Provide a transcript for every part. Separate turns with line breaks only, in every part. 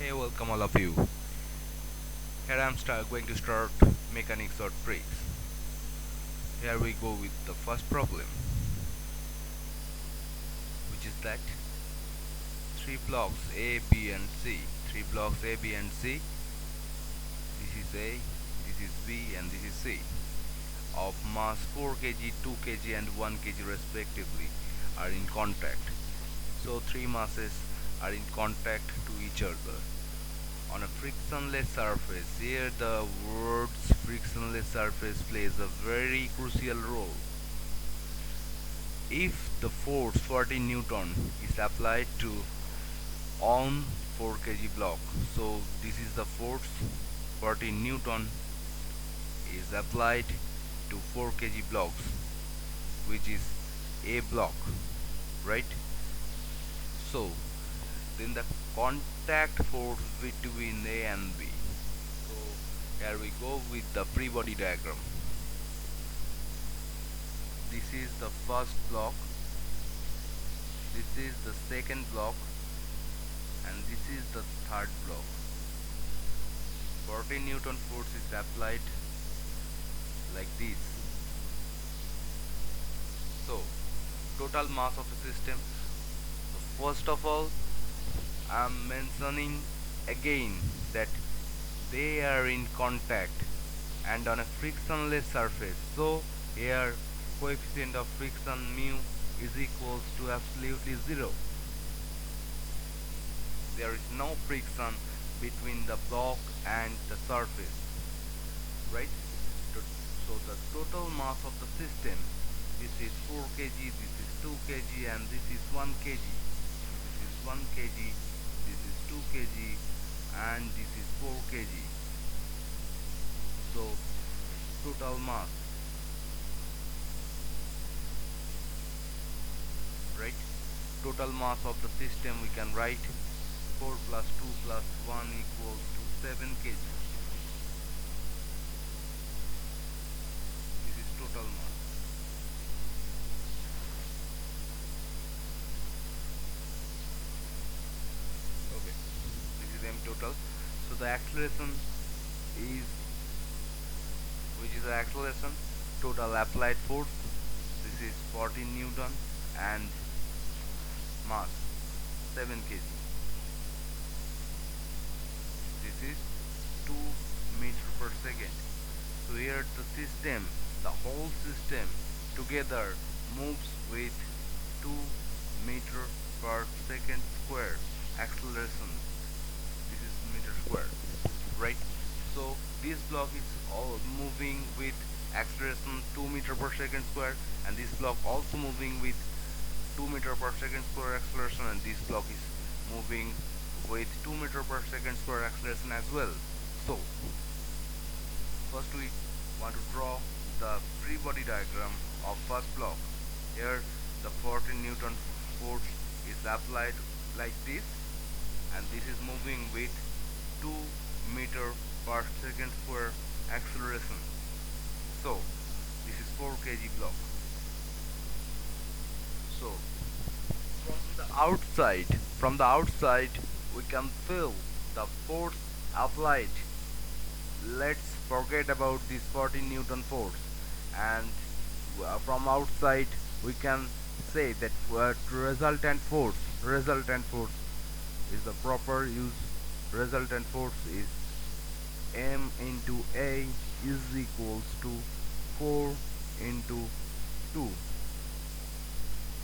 Hey, welcome all of you. Here I'm going to start mechanics or tricks. Here we go with the first problem, which is that three blocks A, B, and C. Three blocks A, B, and C. This is A, this is B, and this is C. Of mass 4 kg, 2 kg, and 1 kg respectively are in contact. So three masses are in contact to each other on a frictionless surface. Here the words frictionless surface plays a very crucial role. If the force 40 Newton is applied to on 4 kg block, so this is the force 40 Newton is applied to 4 kg blocks, which is A block, right? So then the contact force between A and B. So here we go with the free body diagram. This is the first block, this is the second block, and this is the third block. 40 Newton force is applied like this. So total mass of the system. So first of all, I am mentioning again that they are in contact and on a frictionless surface. So here coefficient of friction mu is equals to absolutely 0. There is no friction between the block and the surface, right? So the total mass of the system, this is 4 kg, this is 2 kg, and this is 1 kg. This is 1 kg, this is 2 kg, and this is 4 kg. So total mass, right? Total mass of the system we can write 4 plus 2 plus 1 equals to 7 kg. This is total mass. Okay, this is m total. So the acceleration is, which is the acceleration, total applied force, this is 40 Newton, and mass 7 kg. This is 2 meter per second. So here the system, the whole system together moves with 2 meter per second square acceleration. This is meter square, right? So this block is all moving with acceleration 2 meter per second square, and this block also moving with 2 meter per second square acceleration, and this block is moving with 2 meter per second square acceleration as well. So first we want to draw the free body diagram of first block. Here the 40 Newton force is applied like this, and this is moving with 2 meter per second square acceleration. So this is 4 kg block. So from the outside we can feel the force applied. Let's forget about this 40 Newton force, and from outside we can say that resultant force is the proper use. Resultant force is m into A is equals to 4 into 2.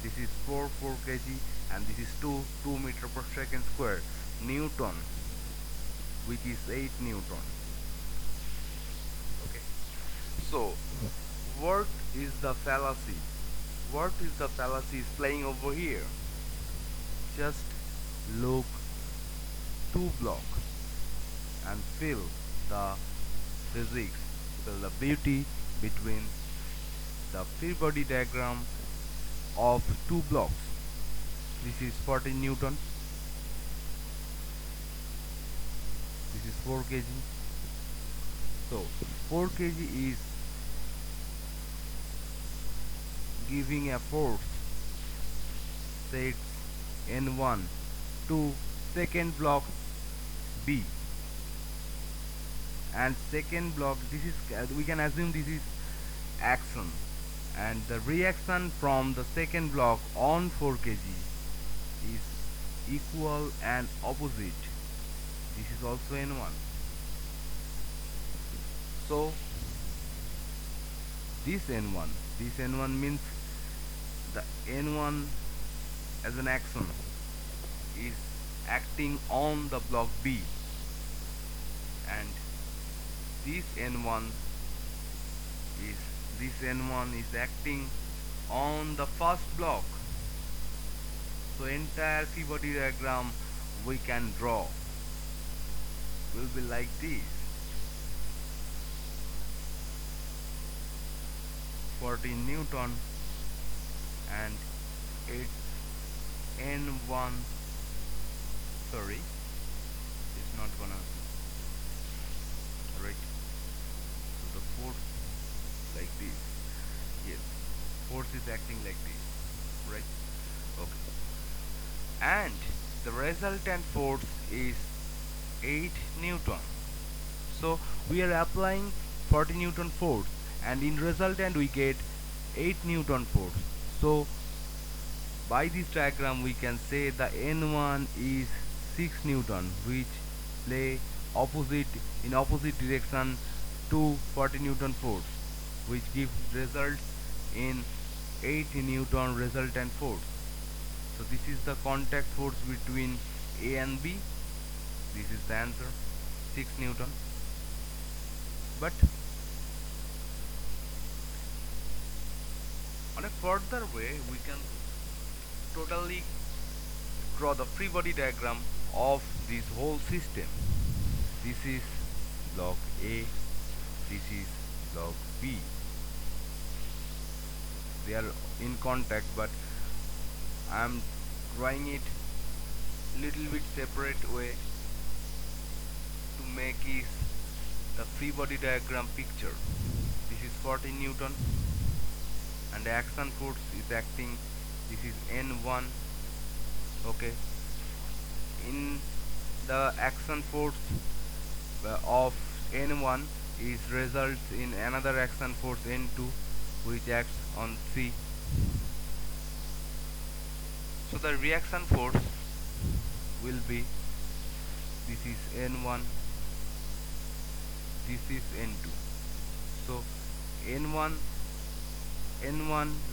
This is 4 kg, and this is 2 meter per second square Newton, which is 8 Newton. Okay. So what is the fallacy? What is the fallacy is playing over here? Just look 2 block and feel the physics, feel the beauty between the free body diagram of 2 blocks. This is 40 Newton, this is 4 kg. So 4 kg is giving a force, say N1, to second block B, and second block, this is we can assume this is action, and the reaction from the second block on 4 kg is equal and opposite. This is also N1. So this N1 means the N1 as an action is acting on the block B, and this N1 is acting on the first block. So entire free body diagram we can draw will be like this. 14 Newton and its N1, sorry, it's not gonna, right? So the force like this, yes, force is acting like this, right? Okay, and the resultant force is 8 Newton. So we are applying 40 Newton force, and in resultant we get 8 Newton force. So by this diagram we can say the N1 is 6 Newton, which play in opposite direction to 40 Newton force, which gives results in 8 Newton resultant force. So this is the contact force between A and B. This is the answer, 6 Newton. But on a further way, we can totally draw the free body diagram of this whole system. This is block A, this is block B. They are in contact, but I am drawing it little bit separate way to make it the free body diagram picture. This is 14 Newton and the action force is acting, this is N1. Okay, in the action force of N1 is results in another action force N2, which acts on C. So the reaction force will be, this is N1, this is N2. So N1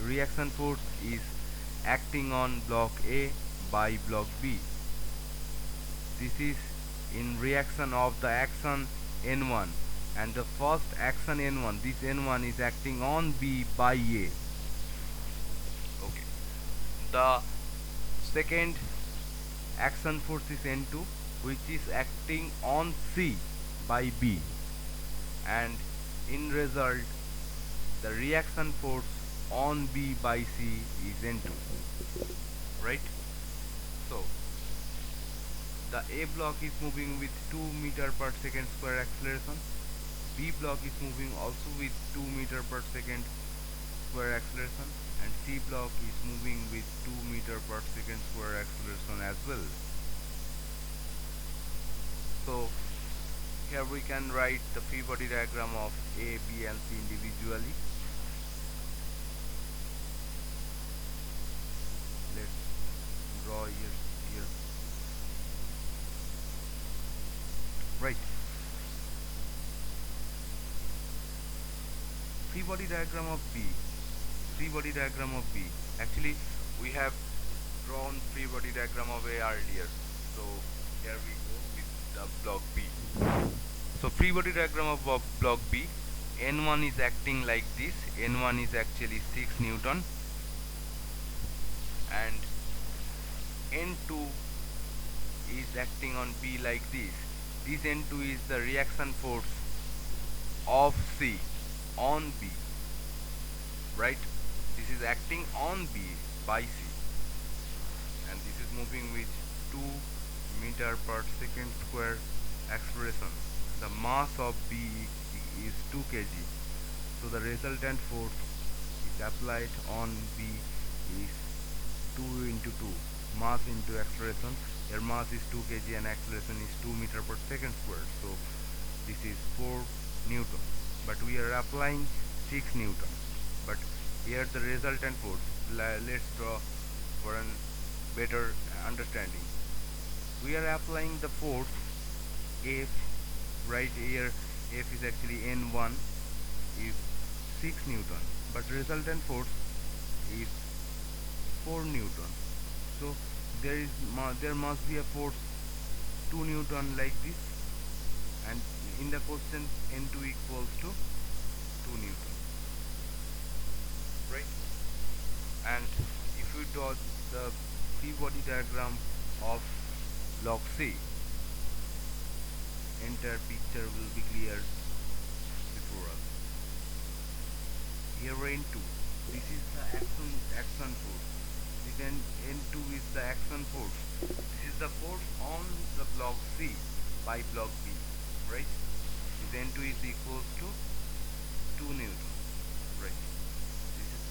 reaction force is acting on block A by block B. This is in reaction of the action N1, and the first action N1, this N1 is acting on B by A. Okay, the second action force is N2, which is acting on C by B, and in result the reaction force on B by C is N2, right? So the A block is moving with 2 meter per second square acceleration, B block is moving also with 2 meter per second square acceleration, and C block is moving with 2 meter per second square acceleration as well. So here we can write the free body diagram of A, B and C individually. Let's draw here. Right. Free body diagram of B. Actually, we have drawn free body diagram of A earlier. So here we go with the block B. So free body diagram of block B. N1 is acting like this. N1 is actually 6 Newton, and N2 is acting on B like this. This N2 is the reaction force of C on B, right? This is acting on B by C, and this is moving with 2 meter per second square acceleration. The mass of B is 2 kg, so the resultant force is applied on B is 2 into 2, mass into acceleration, Your mass is 2 kg and acceleration is 2 meter per second squared. So this is 4 Newton. But we are applying 6 Newton. But here the resultant force. Let's draw for a better understanding. We are applying the force F. Right here F is actually N1 is 6 Newton, but resultant force is 4 Newton. So there must be a force 2 Newton like this, and in the question N2 equals to 2 Newton, right? And if we draw the free body diagram of block C, entire picture will be clear before us. Here N2, this is the action force. Then N2 is the action force. This is the force on the block C by block B, right? This N2 is equals to 2 Newton, right? This is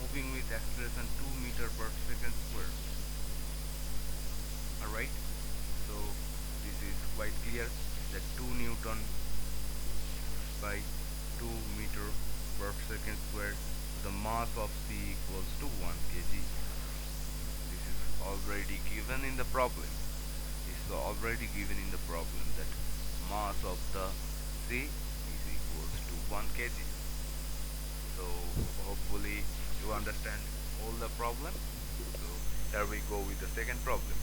moving with acceleration 2 meter per second square. Alright, so this is quite clear that 2 Newton by 2 meter per second square, the mass of C equals to 1 kg. This is already given in the problem. This is already given in the problem that mass of the C is equals to 1 kg. So hopefully you understand all the problem. So here we go with the second problem.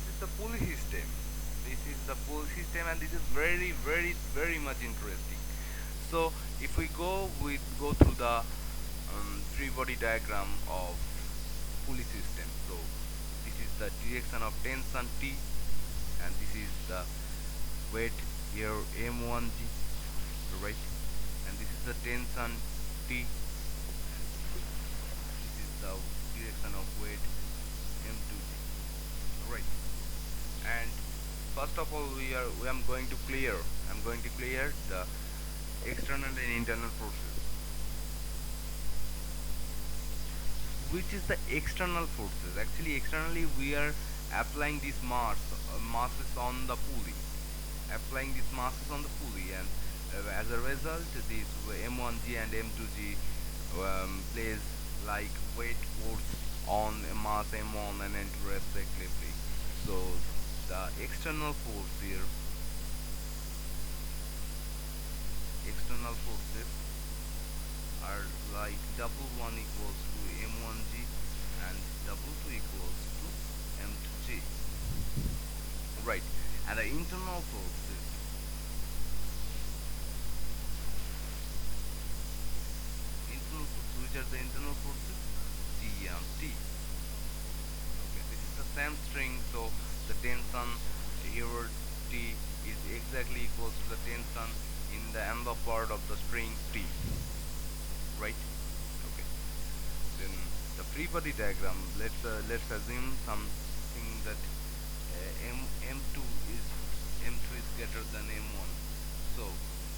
This is the pulley system. This is the pulley system, and this is very much interesting. So if we go through the free body diagram of pulley system, so this is the direction of tension T, and this is the weight here M1G, right? And this is the tension T. This is the direction of weight M2G, right? And first of all, I'm going to clear the external and internal forces. Which is the external forces? Actually, externally we are applying these masses on the pulley, and as a result, these M1G and M2G plays like weight force on mass M1 and M2 respectively. So the external force here, external forces are like W1 equals to M1G and W2 equals to M2G, right? And the internal forces, which are the internal forces? G and T. Okay, this is the same string, so the tension here T is exactly equals to the tension in the another part of the string T, right? Okay, then the free body diagram, let's assume something that M2 is greater than M1. So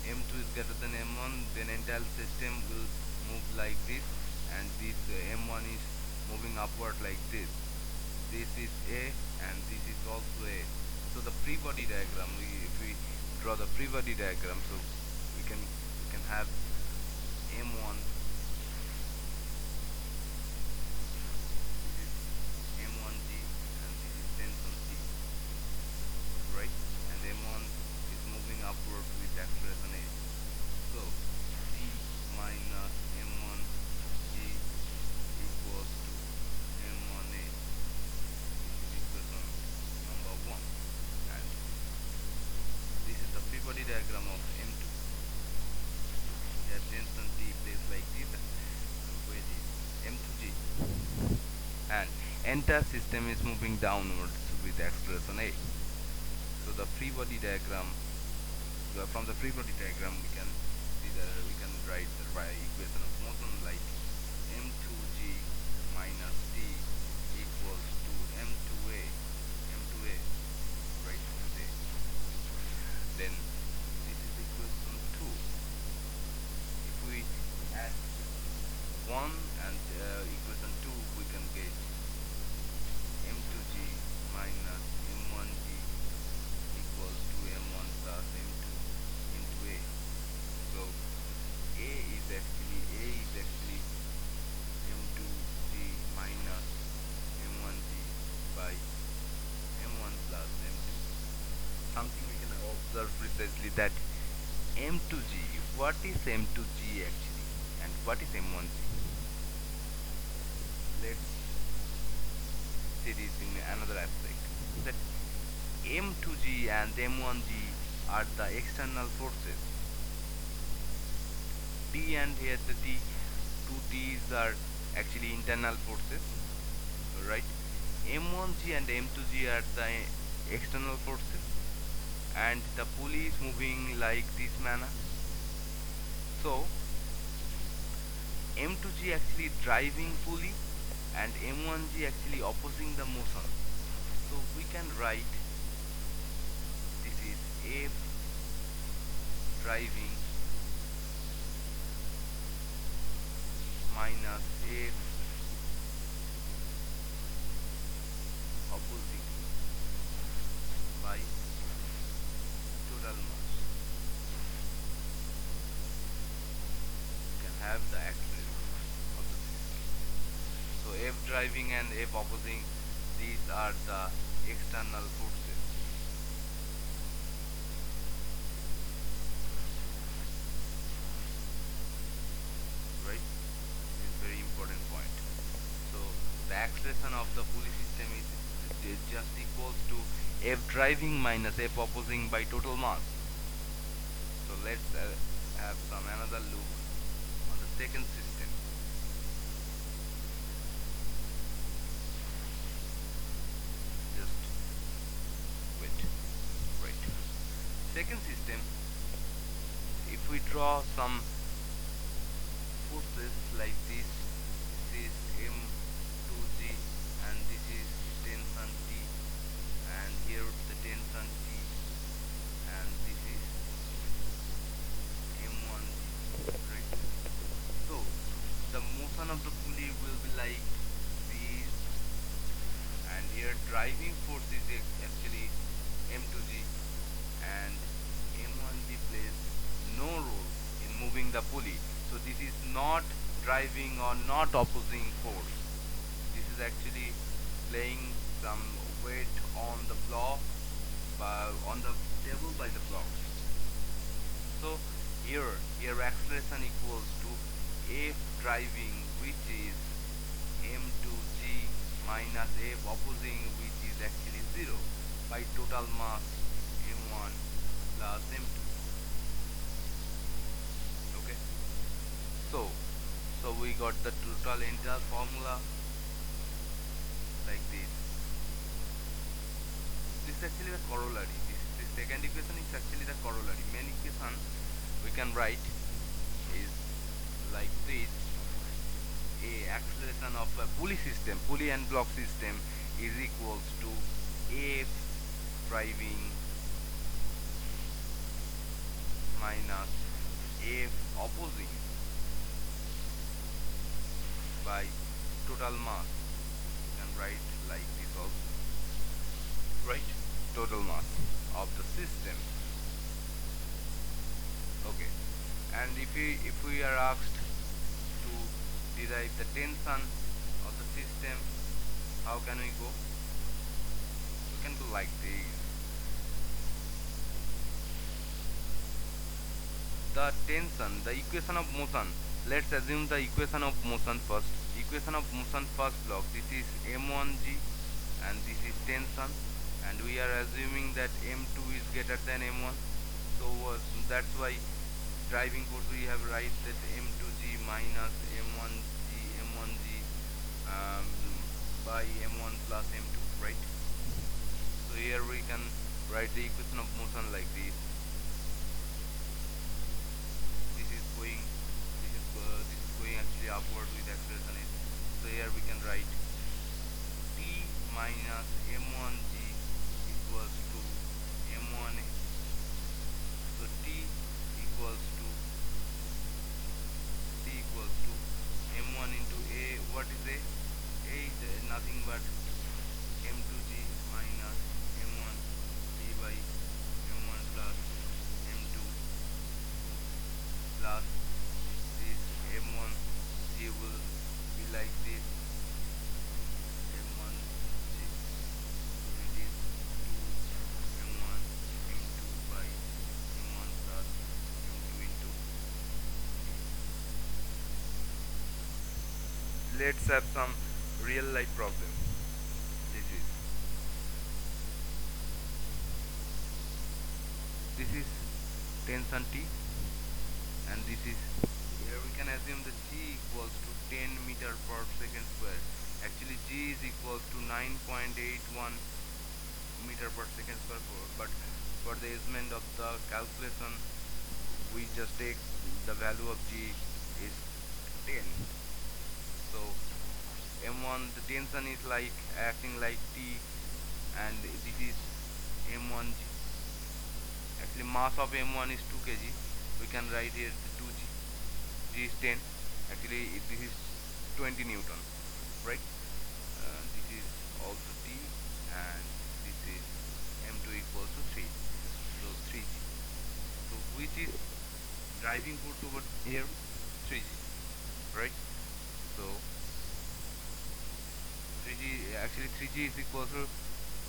M2 is greater than M1, then entire system will move like this, and this M1 is moving upward like this. This is A and this is also A. So the free body diagram, if we draw the free body diagram, so we can have M1, this is M1G, and this is tension T, right? And M1 is moving upward with acceleration A. So T minus M1G equals to M1A. This is equation number 1. And this is the free body diagram of M2. Their tension T plays like this, and weight is M2G. And entire system is moving downwards with acceleration A. So the free body diagram, from the free body diagram we can write the equation of motion like M2G minus T equals to M2A, right? Then this is equation 2. If we add 1 and equation 2, we can get M2 precisely that M to G. What is M to G actually, and what is M1G? Let's see this in another aspect. That M to G and M1G are the external forces. T and here the T, two T's are actually internal forces, right? M1G and M2G are the external forces, and the pulley is moving like this manner. So M2G actually driving pulley and M1G actually opposing the motion. So we can write this is F driving minus F opposing by total mass. You can have the acceleration of the system. So F driving and F opposing, these are the external forces. Right? This is very important point. So the acceleration of the pulley system is just equals to F driving minus F opposing by total mass. So let's have some another look on the second system. Just wait. Right. Second system, if we draw some forces like this is M2G and this is tension T, and here the tension T, and this is M1G, right? So the motion of the pulley will be like this, and here driving force is actually M2G, and M1G plays no role in moving the pulley. So this is not driving or not opposing force. This is actually playing some weight on the block, on the table by the block. So here acceleration equals to F driving, which is M2G minus F opposing, which is actually 0, by total mass M1 plus M2. Okay. So we got the total integral formula like this. This is actually the corollary. This second equation is actually the corollary. Main equation we can write is like this: a acceleration of a pulley system, pulley and block system, is equals to F driving minus F opposing by total mass. You can write like this also, right? Total mass of the system. Okay, and if we are asked to derive the tension of the system, how can we go? We can go like this. The tension, the equation of motion. Let's assume the equation of motion first. Equation of motion first block. This is M1G and this is tension, and we are assuming that M2 is greater than M1. So that's why driving force we have write that M2G minus M1G by M1 plus M2, right? So here we can write the equation of motion like this. This is going actually upward with acceleration. So here we can write T minus M1G equals to M1A. So T equals to M1 into A. What is A? A is nothing but M2G minus M1G by M1 plus M2 plus this M1G will be like this M1G. So it is 2 M1 M2 let's have some real life problem. This is tension T, and this is, here we can assume the G equals to 10 meter per second square. Actually G is equals to 9.81 meter per second square, but for the easement of the calculation we just take the value of G is 10. So M1, the tension is like acting like T, and this is M1G. Actually mass of M1 is 2 kg. We can write here 2G. G is 10. Actually this is 20 Newton, right? This is also T, and this is M2 equals to 3. So 3G. So which is driving force over here? 3G, right? So 3G, actually 3G is equals to,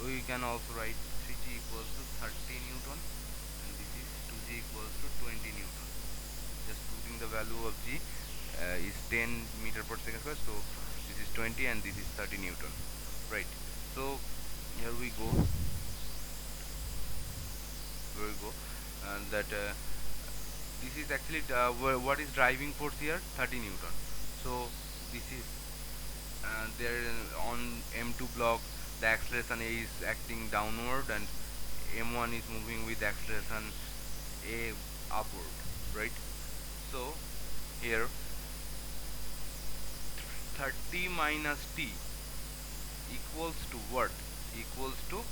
we can also write 3G equals to 30 Newton, and this is 2G equals to 20 Newton. Just putting the value of G is 10 meter per second square, so this is 20 and this is 30 Newton, right? So here we go, and that this is actually what is driving force here? 30 Newton. So this is there on M2 block, the acceleration A is acting downward and M1 is moving with acceleration A upward, right? So here 30 minus T equals to what? Equals to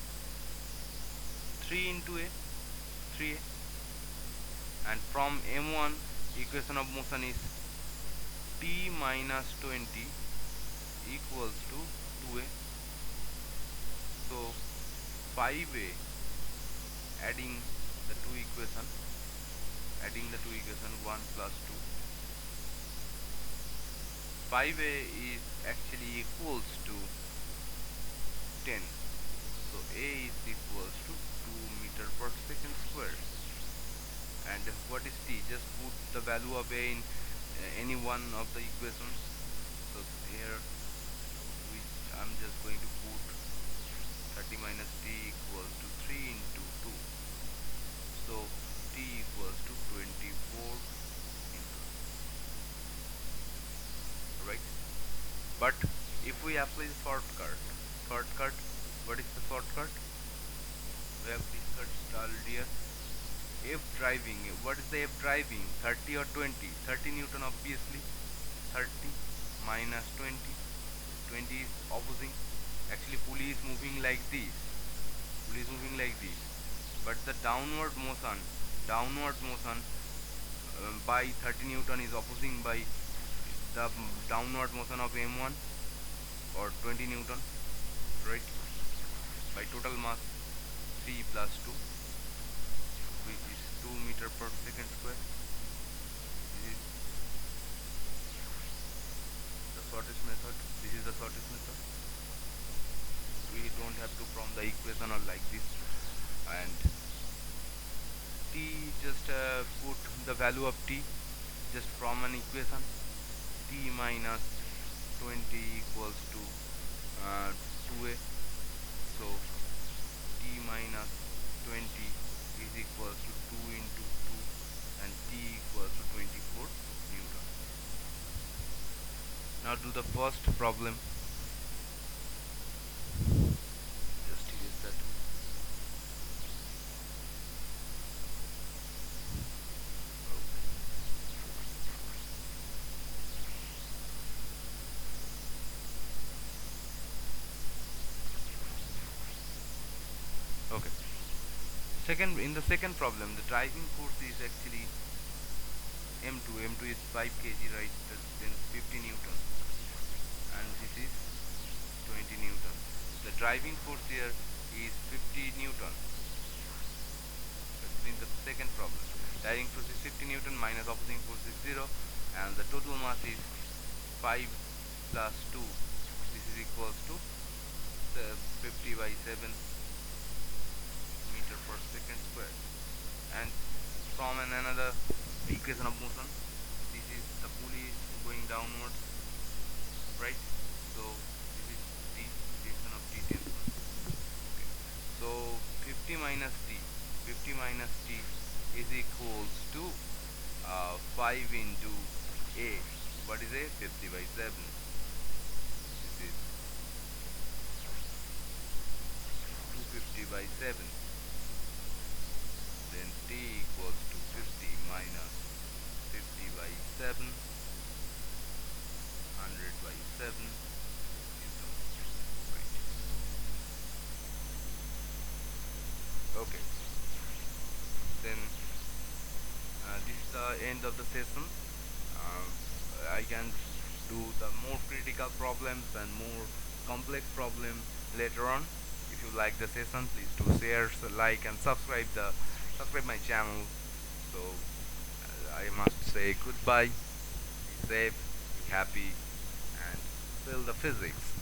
3 into A, 3A, and from M1 equation of motion is T minus 20 equals to 2A. So 5A, adding the two equation, 1 plus 2, 5A is actually equals to 10. So A is equals to 2 meter per second square. And what is T? Just put the value of A in any one of the equations. So here I'm just going to put 30 minus T equals to 3 into 2. So T equals to 24 into, right? But if we apply the shortcut, what is the shortcut? We have discussed earlier. F driving, what is the F driving? 30 or 20? 30 Newton obviously. 30 minus 20. 20 is opposing. Actually pulley is moving like this. But the downward motion by 30 Newton is opposing by the downward motion of M1 or 20 Newton, right? By total mass 3 plus 2, which is 2 meter per second square. This is the shortest method. We don't have to from the equation or like this. And T, just put the value of T just from an equation. T minus 20 equals to 2A. So T minus 20 is equals to 2 into 2, and T equals to 24 Newton. Now do the first problem. Just erase that. Okay. In the second problem, the driving force is actually M2. M2 is 5 kg, right? Then 50 Newton, and this is 20 Newton. The driving force here is 50 Newton. That's in the second problem. Driving force is 50 Newton minus opposing force is 0, and the total mass is 5 plus 2. This is equals to 50 by 7 meter per second square. And from another equation of motion, this is the pulley going downwards, right? So this is t, direction of t tensor. Okay. So 50 minus t, 50 minus t is equals to 5 into a. What is a? 50 by 7. This is 250 by 7. Then t equals to 50 minus 50 by 7, 100 by 7 is the right. Okay, then this is the end of the session. I can do the more critical problems and more complex problem later on. If you like the session, please do share, like, and subscribe my channel. So I must say goodbye. Be safe, be happy, and feel the physics.